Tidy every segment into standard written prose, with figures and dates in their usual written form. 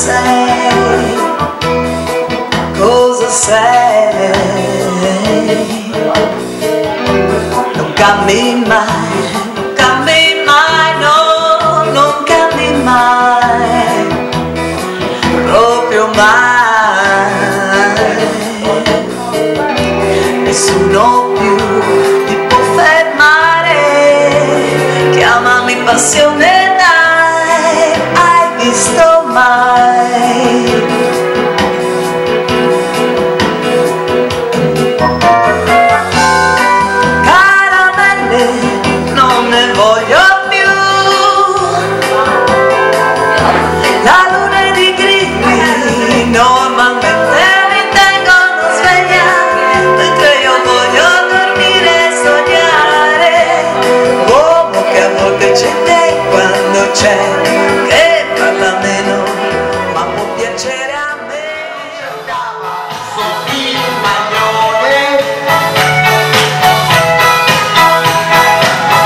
sei, cosa sei? Non cambi mai, non cambi mai, no, non cambi mai, proprio mai. Nessuno più ti può fermare, chiamami passione, dai, hai visto mai? Caramelle, non ne voglio più, la luna ed i grilli normalmente mi tengono sveglia, mentre io voglio dormire e sognare. L'uomo che a volte c'è te quando c'è, che parla meno ma può piacere a me.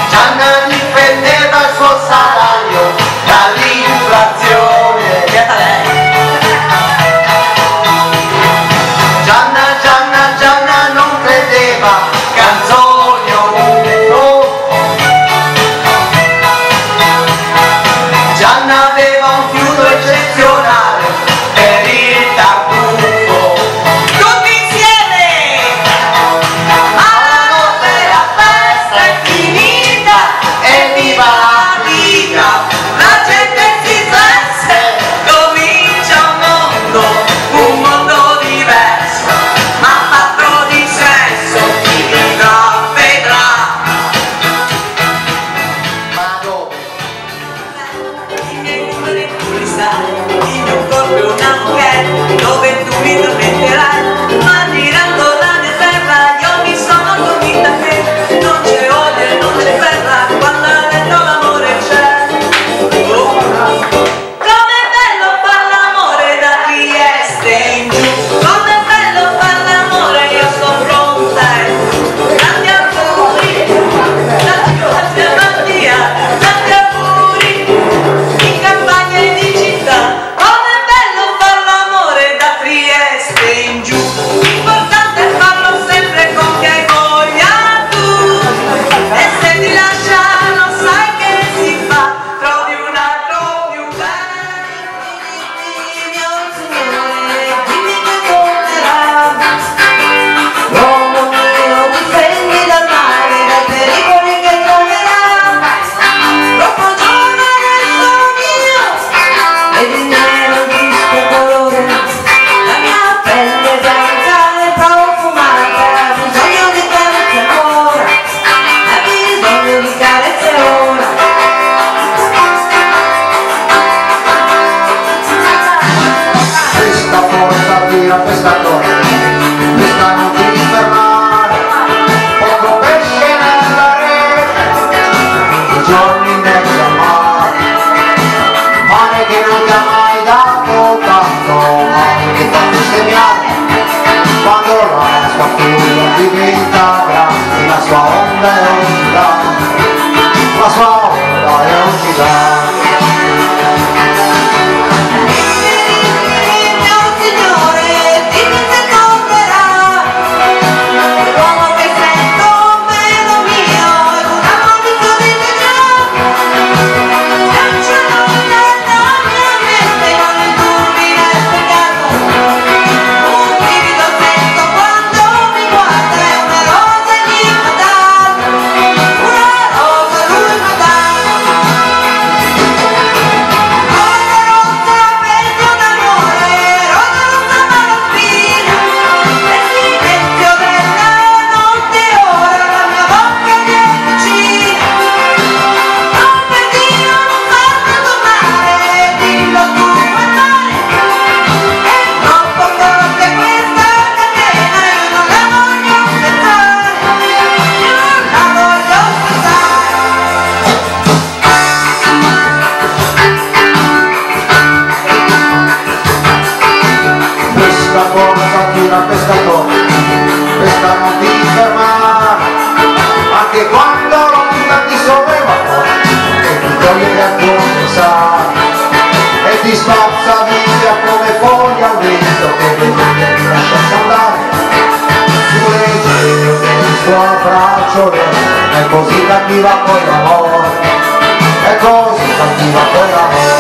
Gianna difendeva il suo salario dall'inflazione. Gianna non credeva canzoni ovunque. Gianna aveva un fiuto eccezionale per il tartufo. Tutti insieme! Ma la notte la festa è finita E viva la vita! la gente si sveste, comincia un mondo diverso, ma fatto di senso, chi vedrà. Ma dove? I miei numeri tu li sai, il mio corpo è una mujer, dove tu mi dormenterai, ma girando la mia terra io mi sono convinta che non c'è odio e non c'è guerra quando dentro l'amore c'è. Com'è bello far l'amore da Trieste in giù, com'è bello far l'amore, io sono pronta. Tanti auguri, tanti Mattia, tanti auguri, in campagna e di città. Com'è bello far l'amore da Trieste in giù, l'importante è farlo sempre con chi hai voglia tu, e se ti lasciano sai che si fa, trovi un altro più bello. Mio Signore, dimmi che tornerà, l'uomo mio, difendi dal male, dai pericoli che troverà, troppo giovane sono io, ed il nero triste colore, la mia pelle bianca e profumata, ha bisogno di carezze ora, ha bisogno di carezze ora. Questa porta via pescatore, questa non ti fermare, poco pesce nella rete, i giorni in mezzo al mare che non ti ha mai dato tanto, mare che fa bestemmiare, quando la sua furia diventa grande, la sua onda è un gigante, la sua onda è un gigante. Mio Signore, dimmi se tornerà, l'uomo che sento meno mio, è un amore che vive già, non c'è nulla nella mia mente, non è turbine spiegato, un brivido sento quando mi guarda, è una rosa e lui mi dà, una rosa e lui mi dà. Rosa rosa peggio d'amore, rosa rosa malaspina, nel silenzio della notte ora la mia bocca mi avvicina. Non Verdino, non farmi tornare, dillo tu puoi fare, è troppo forte questa catena, io non la voglio aspettare, io non la voglio aspettare. Questa porta tira pescatore, questa non ti fermare, anche quando l'onda ti solleva e ti toglie la cosa e ti spazza via le giuglie mi lasciassi andare sulle giro del suo abbraccio, è così cattiva poi l'amore, è così cattiva poi l'amore.